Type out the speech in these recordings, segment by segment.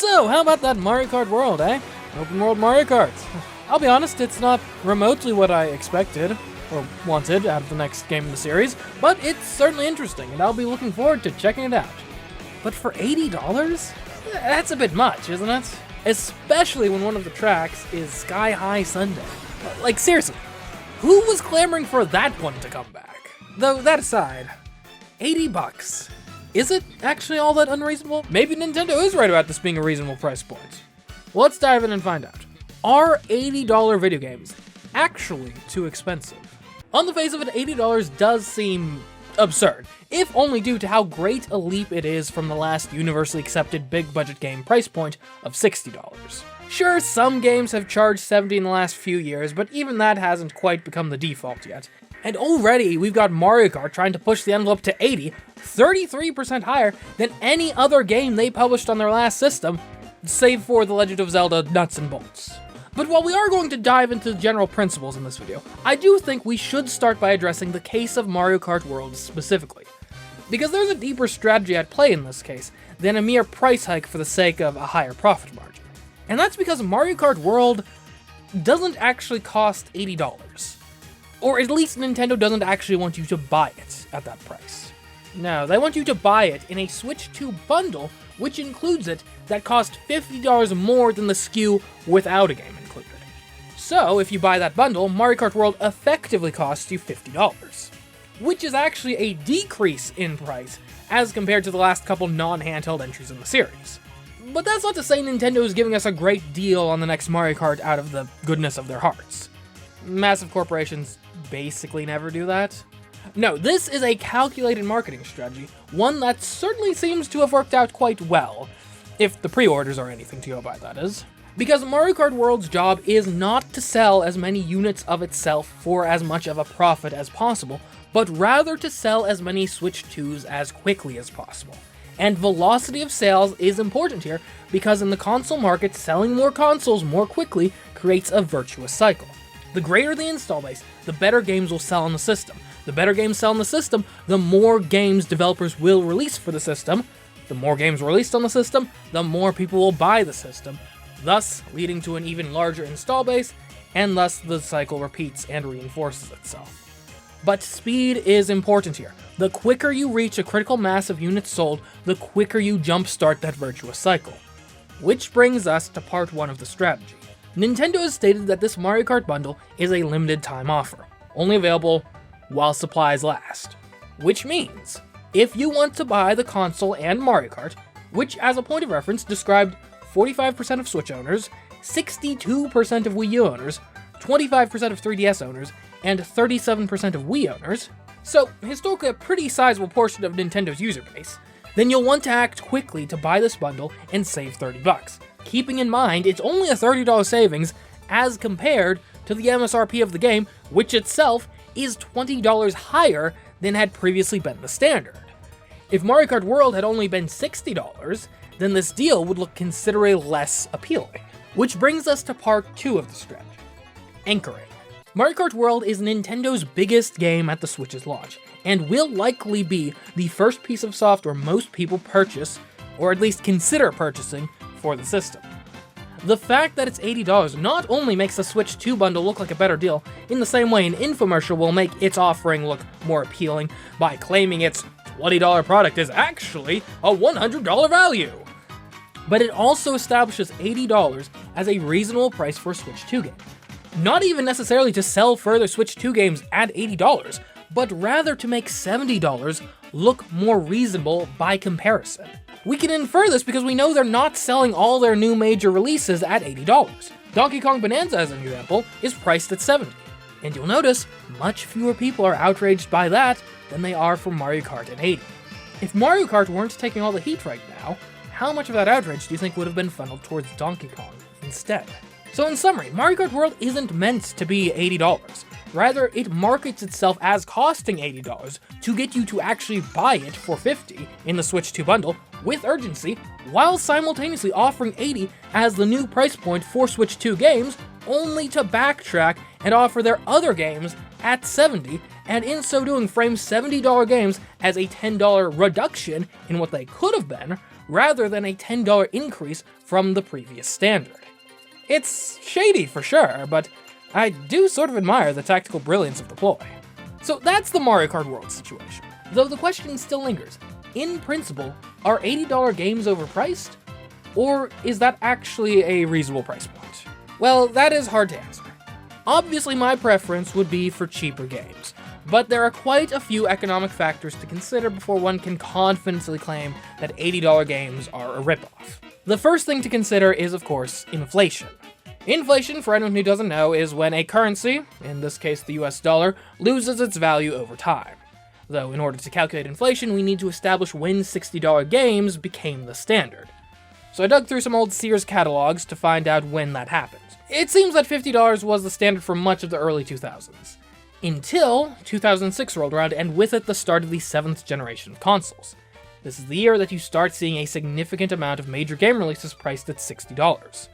So, how about that Mario Kart World, eh? Open world Mario Kart. I'll be honest, it's not remotely what I expected or wanted out of the next game in the series, but it's certainly interesting, and I'll be looking forward to checking it out. But for $80? That's a bit much, isn't it? Especially when one of the tracks is Sky High Sunday. Like, seriously, who was clamoring for that one to come back? Though, that aside, $80. Is it actually all that unreasonable? Maybe Nintendo is right about this being a reasonable price point. Well, let's dive in and find out. Are $80 video games actually too expensive? On the face of it, $80 does seem absurd, if only due to how great a leap it is from the last universally accepted big budget game price point of $60. Sure, some games have charged $70 in the last few years, but even that hasn't quite become the default yet. And already we've got Mario Kart trying to push the envelope to $80, 33% higher than any other game they published on their last system, save for The Legend of Zelda Nuts and Bolts. But while we are going to dive into the general principles in this video, I do think we should start by addressing the case of Mario Kart World specifically. Because there's a deeper strategy at play in this case than a mere price hike for the sake of a higher profit margin. And that's because Mario Kart World doesn't actually cost $80. Or at least Nintendo doesn't actually want you to buy it at that price. No, they want you to buy it in a Switch 2 bundle, which includes it, that costs $50 more than the SKU without a game included. So, if you buy that bundle, Mario Kart World effectively costs you $50, which is actually a decrease in price as compared to the last couple non-handheld entries in the series. But that's not to say Nintendo is giving us a great deal on the next Mario Kart out of the goodness of their hearts. Massive corporations basically never do that. No, this is a calculated marketing strategy, one that certainly seems to have worked out quite well, if the pre-orders are anything to go by, that is. Because Mario Kart World's job is not to sell as many units of itself for as much of a profit as possible, but rather to sell as many Switch 2s as quickly as possible. And velocity of sales is important here, because in the console market, selling more consoles more quickly creates a virtuous cycle. The greater the install base, the better games will sell on the system. The better games sell on the system, the more games developers will release for the system. The more games released on the system, the more people will buy the system, thus leading to an even larger install base, and thus the cycle repeats and reinforces itself. But speed is important here. The quicker you reach a critical mass of units sold, the quicker you jumpstart that virtuous cycle. Which brings us to part 1 of the strategy. Nintendo has stated that this Mario Kart bundle is a limited time offer, only available while supplies last. Which means, if you want to buy the console and Mario Kart, which as a point of reference described 45% of Switch owners, 62% of Wii U owners, 25% of 3DS owners, and 37% of Wii owners, so historically a pretty sizable portion of Nintendo's user base, then you'll want to act quickly to buy this bundle and save $30, keeping in mind it's only a $30 savings as compared to the MSRP of the game, which itself is $20 higher than had previously been the standard. If Mario Kart World had only been $60, then this deal would look considerably less appealing. Which brings us to part 2 of the strategy. Anchoring. Mario Kart World is Nintendo's biggest game at the Switch's launch, and will likely be the first piece of software most people purchase, or at least consider purchasing, for the system. The fact that it's $80 not only makes the Switch 2 bundle look like a better deal, in the same way an infomercial will make its offering look more appealing by claiming its $20 product is actually a $100 value. But it also establishes $80 as a reasonable price for a Switch 2 game. Not even necessarily to sell further Switch 2 games at $80, but rather to make $70 look more reasonable by comparison. We can infer this because we know they're not selling all their new major releases at $80. Donkey Kong Bonanza, as an example, is priced at $70. And you'll notice, much fewer people are outraged by that than they are for Mario Kart at $80. If Mario Kart weren't taking all the heat right now, how much of that outrage do you think would have been funneled towards Donkey Kong instead? So in summary, Mario Kart World isn't meant to be $80. Rather, it markets itself as costing $80 to get you to actually buy it for $50 in the Switch 2 bundle with urgency, while simultaneously offering $80 as the new price point for Switch 2 games, only to backtrack and offer their other games at $70, and in so doing frame $70 games as a $10 reduction in what they could have been, rather than a $10 increase from the previous standard. It's shady for sure, but I do sort of admire the tactical brilliance of the ploy. So that's the Mario Kart World situation, though the question still lingers. In principle, are $80 games overpriced? Or is that actually a reasonable price point? Well, that is hard to answer. Obviously, my preference would be for cheaper games, but there are quite a few economic factors to consider before one can confidently claim that $80 games are a ripoff. The first thing to consider is, of course, inflation. Inflation, for anyone who doesn't know, is when a currency, in this case the US dollar, loses its value over time. Though in order to calculate inflation, we need to establish when $60 games became the standard. So I dug through some old Sears catalogs to find out when that happened. It seems that $50 was the standard for much of the early 2000s. Until 2006 rolled around, and with it the start of the 7th generation of consoles. This is the year that you start seeing a significant amount of major game releases priced at $60.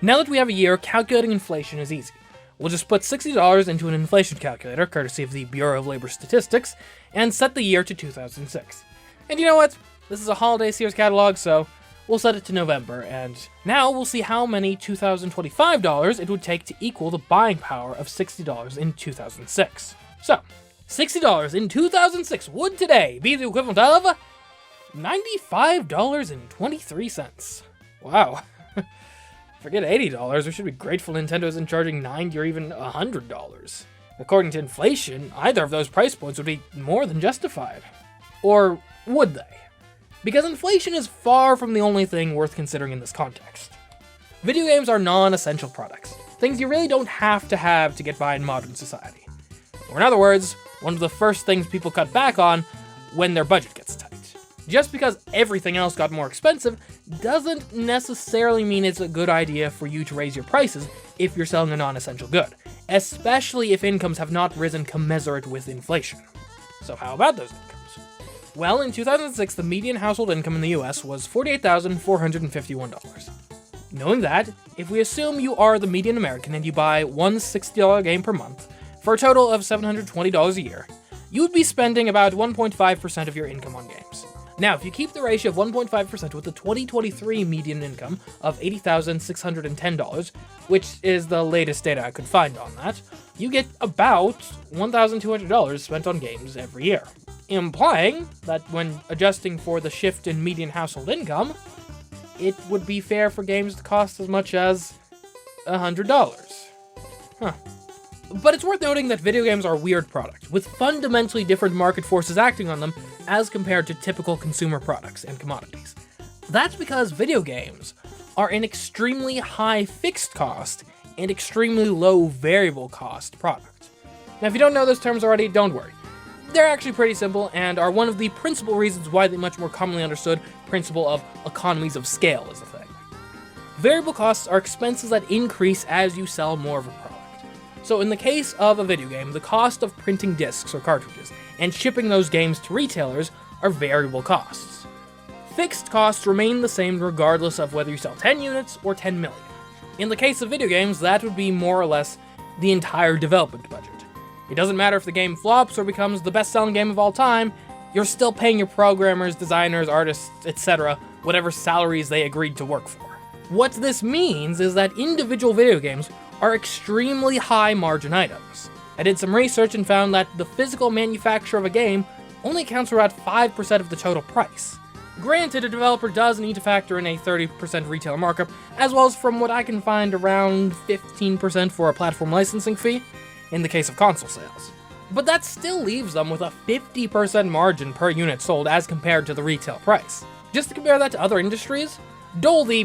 Now that we have a year, calculating inflation is easy. We'll just put $60 into an inflation calculator, courtesy of the Bureau of Labor Statistics, and set the year to 2006. And you know what? This is a holiday Sears catalog, so we'll set it to November, and now we'll see how many $2025 it would take to equal the buying power of $60 in 2006. So, $60 in 2006 would today be the equivalent of $95.23. Wow. Forget $80, we should be grateful Nintendo isn't charging $90 or even $100. According to inflation, either of those price points would be more than justified. Or would they? Because inflation is far from the only thing worth considering in this context. Video games are non-essential products, things you really don't have to get by in modern society. Or in other words, one of the first things people cut back on when their budget gets tight. Just because everything else got more expensive doesn't necessarily mean it's a good idea for you to raise your prices if you're selling a non-essential good, especially if incomes have not risen commensurate with inflation. So how about those incomes? Well, in 2006, the median household income in the US was $48,451. Knowing that, if we assume you are the median American and you buy one $60 game per month, for a total of $720 a year, you would be spending about 1.5% of your income on games. Now, if you keep the ratio of 1.5% with the 2023 median income of $80,610, which is the latest data I could find on that, you get about $1,200 spent on games every year. Implying that when adjusting for the shift in median household income, it would be fair for games to cost as much as $100. Huh. But it's worth noting that video games are weird products, with fundamentally different market forces acting on them as compared to typical consumer products and commodities. That's because video games are an extremely high fixed cost and extremely low variable cost product. Now, if you don't know those terms already, don't worry. They're actually pretty simple and are one of the principal reasons why the much more commonly understood principle of economies of scale is a thing. Variable costs are expenses that increase as you sell more of a product. So in the case of a video game, the cost of printing discs or cartridges and shipping those games to retailers are variable costs. Fixed costs remain the same regardless of whether you sell 10 units or 10 million. In the case of video games, that would be more or less the entire development budget. It doesn't matter if the game flops or becomes the best-selling game of all time, you're still paying your programmers, designers, artists, etc., whatever salaries they agreed to work for. What this means is that individual video games are extremely high margin items. I did some research and found that the physical manufacture of a game only accounts for about 5% of the total price. Granted, a developer does need to factor in a 30% retailer markup, as well as from what I can find around 15% for a platform licensing fee, in the case of console sales. But that still leaves them with a 50% margin per unit sold as compared to the retail price. Just to compare that to other industries, Dole, the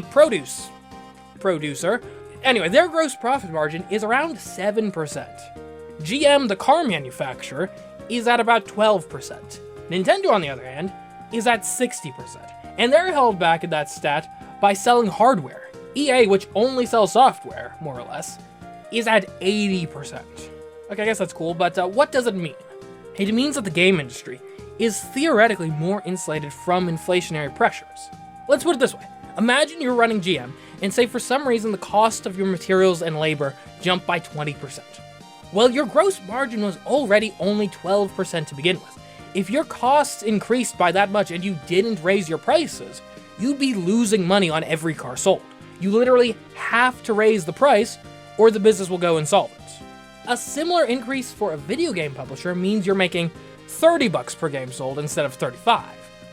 producer, anyway, their gross profit margin is around 7%. GM, the car manufacturer, is at about 12%. Nintendo, on the other hand, is at 60%. And they're held back at that stat by selling hardware. EA, which only sells software, more or less, is at 80%. Okay, I guess that's cool, but what does it mean? It means that the game industry is theoretically more insulated from inflationary pressures. Let's put it this way. Imagine you're running GM, and say for some reason the cost of your materials and labor jumped by 20%. Well, your gross margin was already only 12% to begin with. If your costs increased by that much and you didn't raise your prices, you'd be losing money on every car sold. You literally have to raise the price, or the business will go insolvent. A similar increase for a video game publisher means you're making $30 per game sold instead of $35.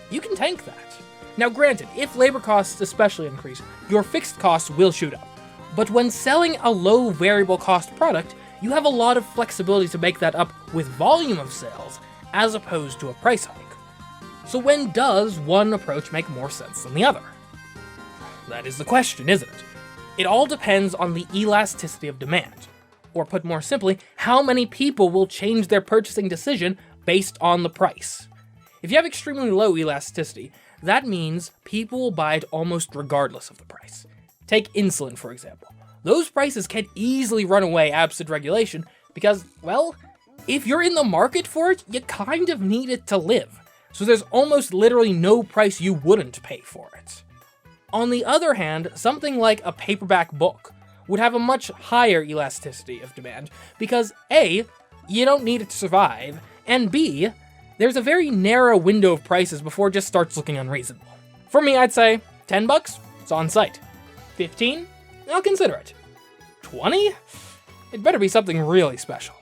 You can tank that. Now granted, if labor costs especially increase, your fixed costs will shoot up. But when selling a low variable cost product, you have a lot of flexibility to make that up with volume of sales, as opposed to a price hike. So when does one approach make more sense than the other? That is the question, isn't it? It all depends on the elasticity of demand. Or put more simply, how many people will change their purchasing decision based on the price. If you have extremely low elasticity, that means people will buy it almost regardless of the price. Take insulin, for example. Those prices can easily run away absent regulation because, well, if you're in the market for it, you kind of need it to live. So there's almost literally no price you wouldn't pay for it. On the other hand, something like a paperback book would have a much higher elasticity of demand because A, you don't need it to survive, and B, there's a very narrow window of prices before it just starts looking unreasonable. For me, I'd say $10, it's on site. 15, I'll consider it. 20, it better be something really special.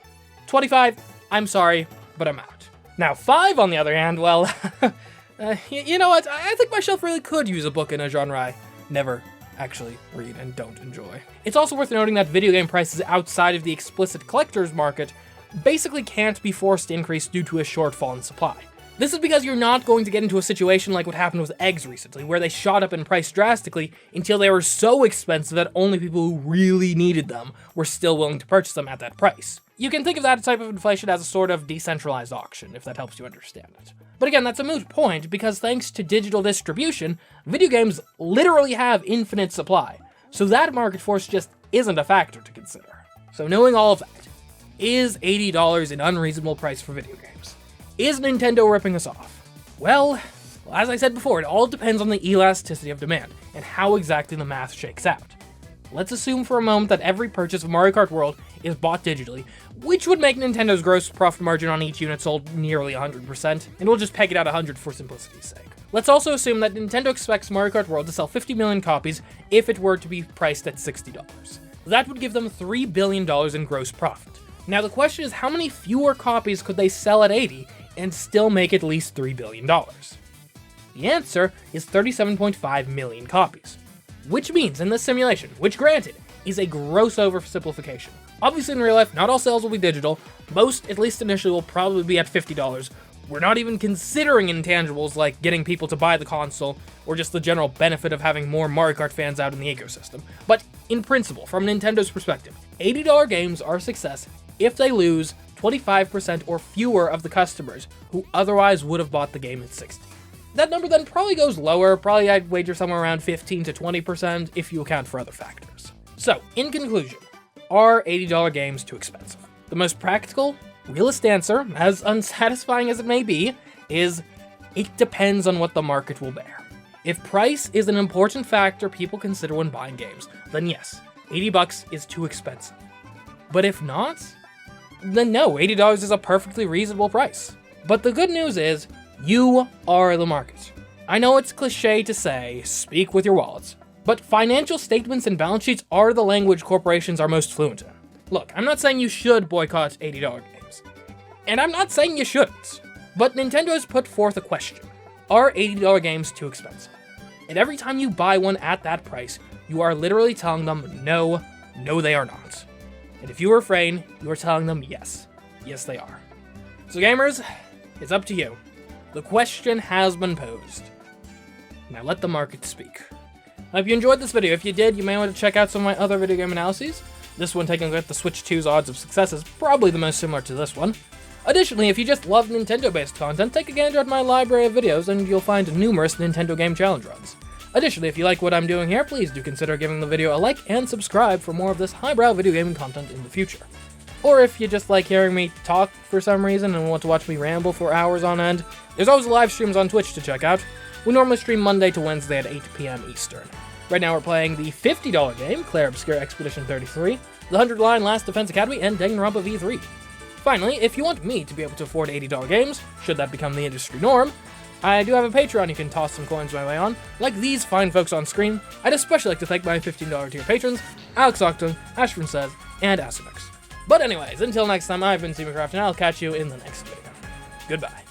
25, I'm sorry, but I'm out. Now 5, on the other hand, well, you know what, I think my shelf really could use a book in a genre I never actually read and don't enjoy. It's also worth noting that video game prices outside of the explicit collector's market basically can't be forced to increase due to a shortfall in supply. This is because you're not going to get into a situation like what happened with eggs recently, where they shot up in price drastically until they were so expensive that only people who really needed them were still willing to purchase them at that price. You can think of that type of inflation as a sort of decentralized auction, if that helps you understand it. But again, that's a moot point, because thanks to digital distribution, video games literally have infinite supply, so that market force just isn't a factor to consider. So knowing all of that, is $80 an unreasonable price for video games? Is Nintendo ripping us off? Well, as I said before, it all depends on the elasticity of demand, and how exactly the math shakes out. Let's assume for a moment that every purchase of Mario Kart World is bought digitally, which would make Nintendo's gross profit margin on each unit sold nearly 100%, and we'll just peg it at 100 for simplicity's sake. Let's also assume that Nintendo expects Mario Kart World to sell 50 million copies if it were to be priced at $60. That would give them $3 billion in gross profit. Now the question is, how many fewer copies could they sell at 80 and still make at least $3 billion? The answer is 37.5 million copies. Which means in this simulation, which granted, is a gross oversimplification. Obviously in real life, not all sales will be digital. Most, at least initially, will probably be at $50. We're not even considering intangibles like getting people to buy the console, or just the general benefit of having more Mario Kart fans out in the ecosystem. But in principle, from Nintendo's perspective, $80 games are a success if they lose 25% or fewer of the customers who otherwise would have bought the game at 60. That number then probably goes lower, probably I'd wager somewhere around 15 to 20% if you account for other factors. So, in conclusion, are $80 games too expensive? The most practical, realist answer, as unsatisfying as it may be, is it depends on what the market will bear. If price is an important factor people consider when buying games, then yes, $80 is too expensive. But if not, then no, $80 is a perfectly reasonable price. But the good news is, you are the market. I know it's cliche to say, speak with your wallets, but financial statements and balance sheets are the language corporations are most fluent in. Look, I'm not saying you should boycott $80 games. And I'm not saying you shouldn't. But Nintendo has put forth a question. Are $80 games too expensive? And every time you buy one at that price, you are literally telling them, no, they are not. And if you refrain, you are telling them yes. Yes, they are. So gamers, it's up to you. The question has been posed. Now let the market speak. I hope you enjoyed this video. If you did, you may want to check out some of my other video game analyses. This one, taking a look at the Switch 2's odds of success, is probably the most similar to this one. Additionally, if you just love Nintendo-based content, take a gander at my library of videos and you'll find numerous Nintendo Game Challenge runs. Additionally, if you like what I'm doing here, please do consider giving the video a like and subscribe for more of this highbrow video gaming content in the future. Or if you just like hearing me talk for some reason and want to watch me ramble for hours on end, there's always live streams on Twitch to check out. We normally stream Monday to Wednesday at 8 p.m. Eastern. Right now we're playing the $50 game, Claire Obscure Expedition 33, the 100-line Last Defense Academy, and Danganronpa V3. Finally, if you want me to be able to afford $80 games, should that become the industry norm, I do have a Patreon you can toss some coins my way on, like these fine folks on screen. I'd especially like to thank my $15 tier patrons, Alex Octon, Ashburn Says, and Asimix. But anyways, until next time, I've been CMeeCraft, and I'll catch you in the next video. Goodbye.